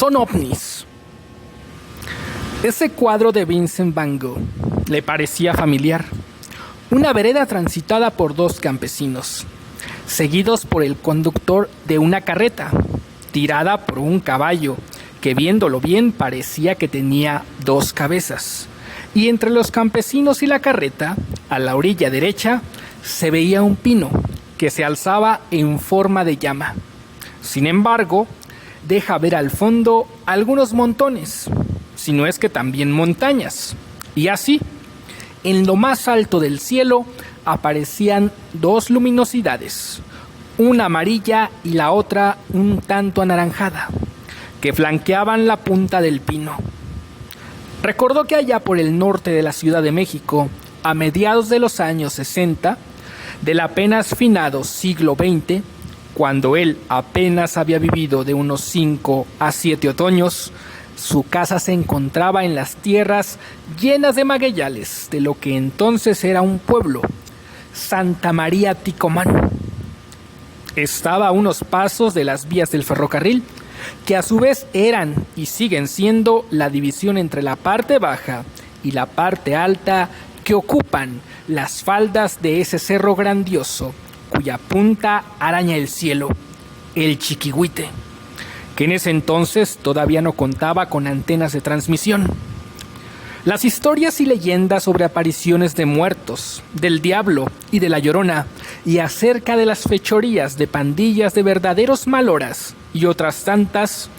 Son ovnis. Ese cuadro de Vincent Van Gogh le parecía familiar. Una vereda transitada por dos campesinos, seguidos por el conductor de una carreta, tirada por un caballo, que viéndolo bien parecía que tenía dos cabezas. Y entre los campesinos y la carreta, a la orilla derecha, se veía un pino que se alzaba en forma de llama. Sin embargo, deja ver al fondo algunos montones, si no es que también montañas. Y así, en lo más alto del cielo aparecían dos luminosidades, una amarilla y la otra un tanto anaranjada, que flanqueaban la punta del pino. Recordó que allá por el norte de la Ciudad de México, a mediados de los años 60, del apenas finado siglo XX, cuando él apenas había vivido de unos 5 a 7 otoños, su casa se encontraba en las tierras llenas de magueyales de lo que entonces era un pueblo, Santa María Ticomán. Estaba a unos pasos de las vías del ferrocarril, que a su vez eran y siguen siendo la división entre la parte baja y la parte alta que ocupan las faldas de ese cerro grandioso, cuya punta araña el cielo, el Chiquihuite, que en ese entonces todavía no contaba con antenas de transmisión. Las historias y leyendas sobre apariciones de muertos, del diablo y de la Llorona, y acerca de las fechorías de pandillas de verdaderos maloras y otras tantas,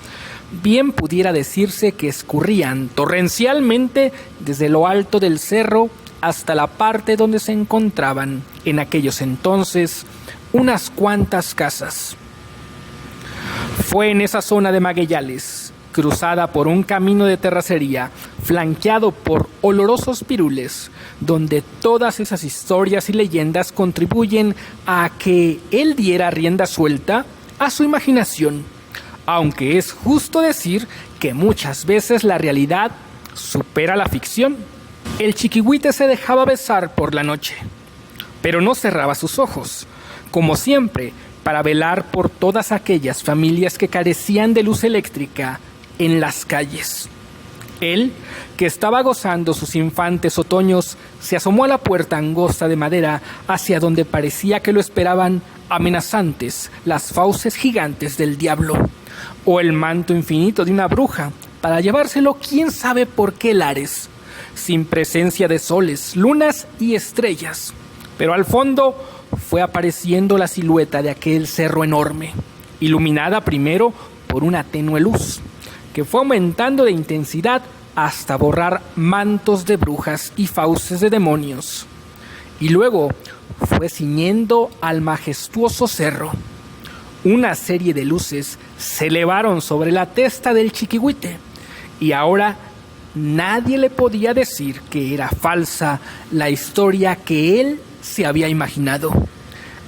bien pudiera decirse que escurrían torrencialmente desde lo alto del cerro hasta la parte donde se encontraban, en aquellos entonces, unas cuantas casas. Fue en esa zona de magueyales, cruzada por un camino de terracería, flanqueado por olorosos pirules, donde todas esas historias y leyendas contribuyen a que él diera rienda suelta a su imaginación, aunque es justo decir que muchas veces la realidad supera la ficción. El Chiquihuite se dejaba besar por la noche, pero no cerraba sus ojos, como siempre, para velar por todas aquellas familias que carecían de luz eléctrica en las calles. Él, que estaba gozando sus infantes otoños, se asomó a la puerta angosta de madera hacia donde parecía que lo esperaban amenazantes las fauces gigantes del diablo, o el manto infinito de una bruja, para llevárselo quién sabe por qué lares, sin presencia de soles, lunas y estrellas. Pero al fondo fue apareciendo la silueta de aquel cerro enorme, iluminada primero por una tenue luz, que fue aumentando de intensidad hasta borrar mantos de brujas y fauces de demonios, y luego fue ciñendo al majestuoso cerro. Una serie de luces se elevaron sobre la testa del Chiquihuite, y ahora nadie le podía decir que era falsa la historia que él se había imaginado.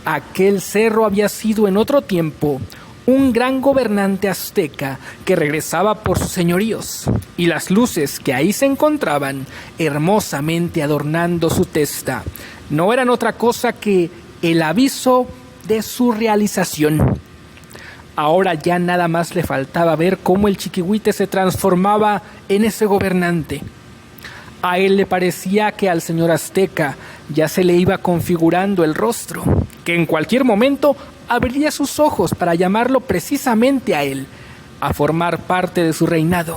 Aquel cerro había sido en otro tiempo un gran gobernante azteca que regresaba por sus señoríos, y las luces que ahí se encontraban hermosamente adornando su testa no eran otra cosa que el aviso de su realización. Ahora ya nada más le faltaba ver cómo el Chiquihuite se transformaba en ese gobernante. A él le parecía que al señor azteca ya se le iba configurando el rostro, que en cualquier momento abriría sus ojos para llamarlo precisamente a él, a formar parte de su reinado,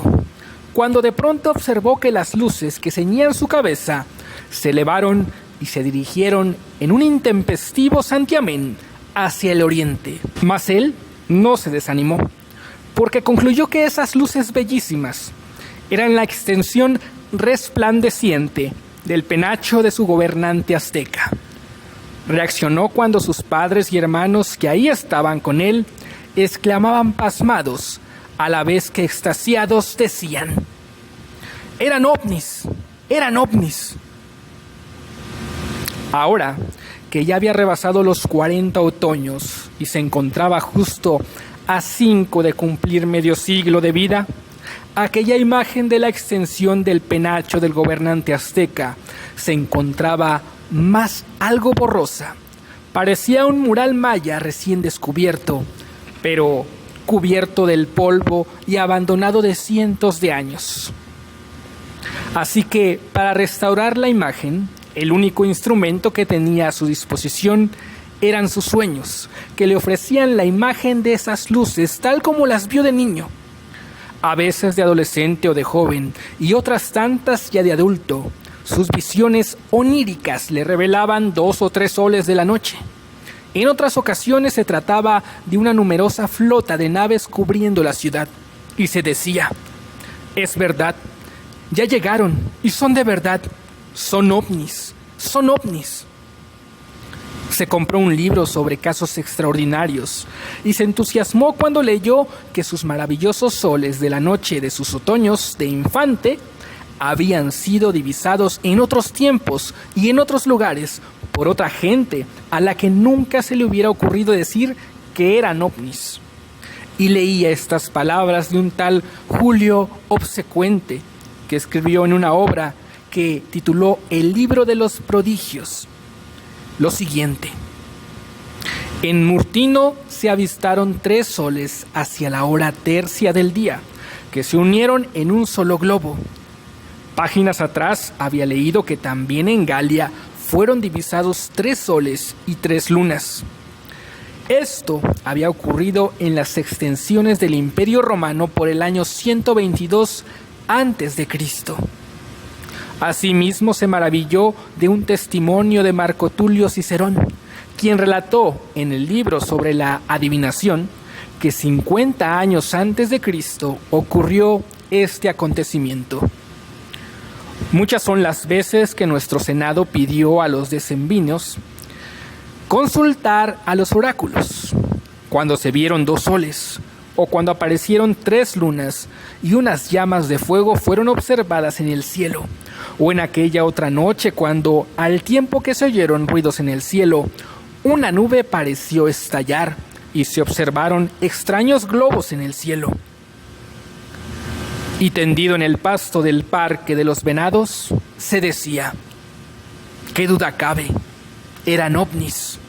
cuando de pronto observó que las luces que ceñían su cabeza se elevaron y se dirigieron en un intempestivo santiamén hacia el oriente. Mas él no se desanimó, porque concluyó que esas luces bellísimas eran la extensión resplandeciente del penacho de su gobernante azteca. Reaccionó cuando sus padres y hermanos que ahí estaban con él exclamaban pasmados, a la vez que extasiados decían: ¡eran ovnis! ¡Eran ovnis! Ahora que ya había rebasado los 40 otoños y se encontraba justo a 5 de cumplir medio siglo de vida, aquella imagen de la extensión del penacho del gobernante azteca se encontraba más algo borrosa. Parecía un mural maya recién descubierto, pero cubierto del polvo y abandonado de cientos de años. Así que, para restaurar la imagen, el único instrumento que tenía a su disposición eran sus sueños, que le ofrecían la imagen de esas luces tal como las vio de niño, a veces de adolescente o de joven, y otras tantas ya de adulto. Sus visiones oníricas le revelaban 2 o 3 soles de la noche. En otras ocasiones se trataba de una numerosa flota de naves cubriendo la ciudad, y se decía: es verdad, ya llegaron, y son de verdad, son ovnis, son ovnis. Se compró un libro sobre casos extraordinarios y se entusiasmó cuando leyó que sus maravillosos soles de la noche de sus otoños de infante habían sido divisados en otros tiempos y en otros lugares por otra gente a la que nunca se le hubiera ocurrido decir que eran ovnis. Y leía estas palabras de un tal Julio Obsecuente, que escribió en una obra que tituló El libro de los prodigios lo siguiente: en Murtino se avistaron 3 soles hacia la hora tercia del día, que se unieron en un solo globo. Páginas atrás había leído que también en Galia fueron divisados 3 soles y 3 lunas. Esto había ocurrido en las extensiones del Imperio Romano por el año 122 a.C. Asimismo se maravilló de un testimonio de Marco Tulio Cicerón, quien relató en el libro sobre la adivinación que 50 años antes de Cristo ocurrió este acontecimiento. Muchas son las veces que nuestro Senado pidió a los decemvinos consultar a los oráculos, cuando se vieron 2 soles, o cuando aparecieron 3 lunas y unas llamas de fuego fueron observadas en el cielo, o en aquella otra noche cuando, al tiempo que se oyeron ruidos en el cielo, una nube pareció estallar y se observaron extraños globos en el cielo. Y tendido en el pasto del parque de los venados, se decía: ¿qué duda cabe? Eran ovnis.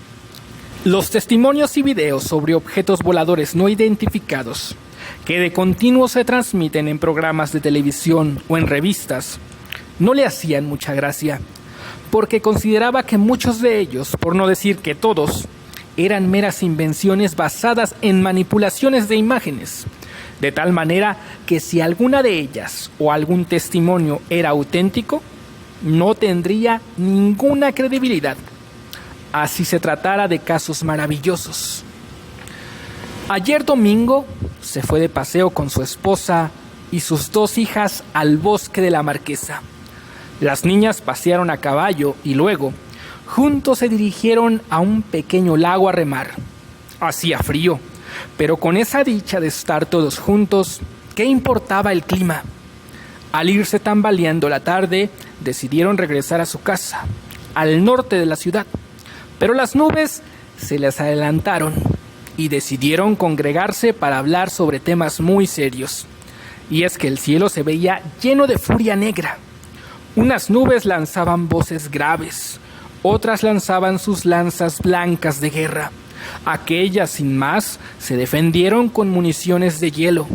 Los testimonios y videos sobre objetos voladores no identificados, que de continuo se transmiten en programas de televisión o en revistas, no le hacían mucha gracia, porque consideraba que muchos de ellos, por no decir que todos, eran meras invenciones basadas en manipulaciones de imágenes, de tal manera que si alguna de ellas o algún testimonio era auténtico, no tendría ninguna credibilidad, así se tratara de casos maravillosos. Ayer domingo se fue de paseo con su esposa y sus 2 hijas al bosque de la Marquesa. Las niñas pasearon a caballo y luego, juntos se dirigieron a un pequeño lago a remar. Hacía frío, pero con esa dicha de estar todos juntos, ¿qué importaba el clima? Al irse tambaleando la tarde, decidieron regresar a su casa, al norte de la ciudad. Pero las nubes se les adelantaron y decidieron congregarse para hablar sobre temas muy serios. Y es que el cielo se veía lleno de furia negra. Unas nubes lanzaban voces graves, otras lanzaban sus lanzas blancas de guerra. Aquellas, sin más, se defendieron con municiones de hielo,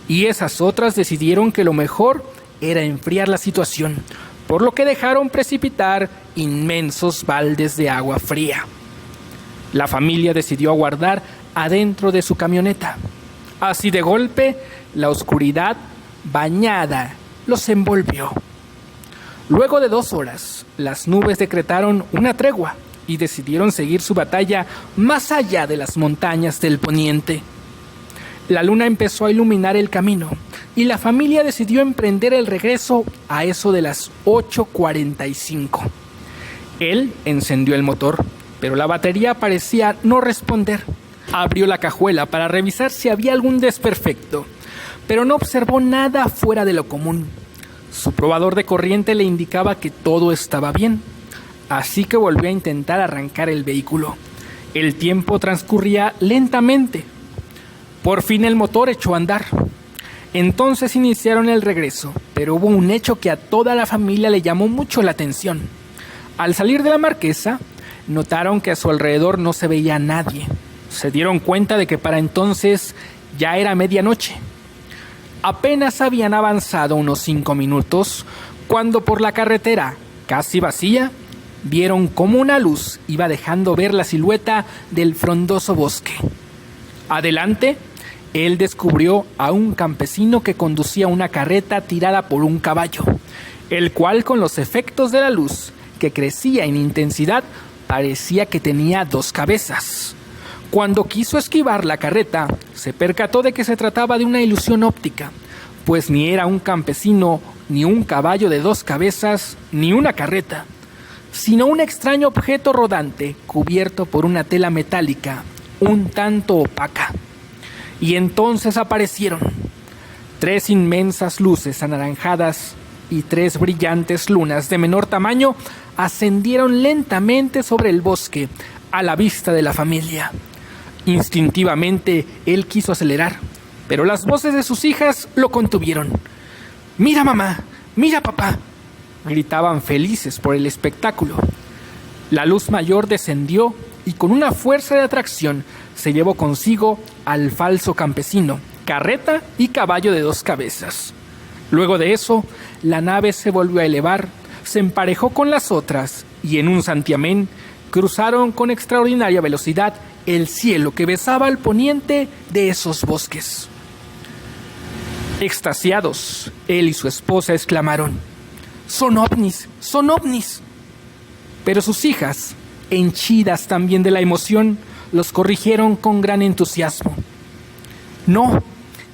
y esas otras decidieron que lo mejor era enfriar la situación, por lo que dejaron precipitar inmensos baldes de agua fría. La familia decidió aguardar adentro de su camioneta. Así de golpe, la oscuridad bañada los envolvió. Luego de 2 horas, las nubes decretaron una tregua y decidieron seguir su batalla más allá de las montañas del poniente. La luna empezó a iluminar el camino y la familia decidió emprender el regreso a eso de las 8:45. Él encendió el motor, pero la batería parecía no responder. Abrió la cajuela para revisar si había algún desperfecto, pero no observó nada fuera de lo común. Su probador de corriente le indicaba que todo estaba bien, así que volvió a intentar arrancar el vehículo. El tiempo transcurría lentamente. Por fin el motor echó a andar. Entonces iniciaron el regreso, pero hubo un hecho que a toda la familia le llamó mucho la atención. Al salir de la Marquesa, notaron que a su alrededor no se veía a nadie. Se dieron cuenta de que para entonces Ya era medianoche. Apenas habían avanzado unos 5 minutos cuando por la carretera, casi vacía, vieron cómo una luz iba dejando ver la silueta del frondoso bosque. Adelante, él descubrió a un campesino que conducía una carreta tirada por un caballo, el cual con los efectos de la luz, que crecía en intensidad, parecía que tenía 2 cabezas. Cuando quiso esquivar la carreta, se percató de que se trataba de una ilusión óptica, pues ni era un campesino, ni un caballo de 2 cabezas, ni una carreta, sino un extraño objeto rodante cubierto por una tela metálica, un tanto opaca. Y entonces aparecieron 3 inmensas luces anaranjadas y 3 brillantes lunas de menor tamaño ascendieron lentamente sobre el bosque a la vista de la familia. Instintivamente él quiso acelerar, pero las voces de sus hijas lo contuvieron. «¡Mira, mamá! ¡Mira, papá!», gritaban felices por el espectáculo. La luz mayor descendió y con una fuerza de atracción se llevó consigo al falso campesino, carreta y caballo de 2 cabezas. Luego de eso, la nave se volvió a elevar, se emparejó con las otras y en un santiamén cruzaron con extraordinaria velocidad el cielo que besaba al poniente de esos bosques. Extasiados, él y su esposa exclamaron: «¡Son ovnis! ¡Son ovnis!». Pero sus hijas, henchidas también de la emoción, los corrigieron con gran entusiasmo. «No,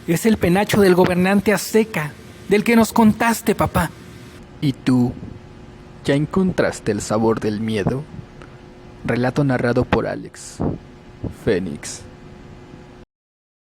es el penacho del gobernante azteca, del que nos contaste, papá». ¿Y tú? ¿Ya encontraste el sabor del miedo? Relato narrado por Alex Fénix.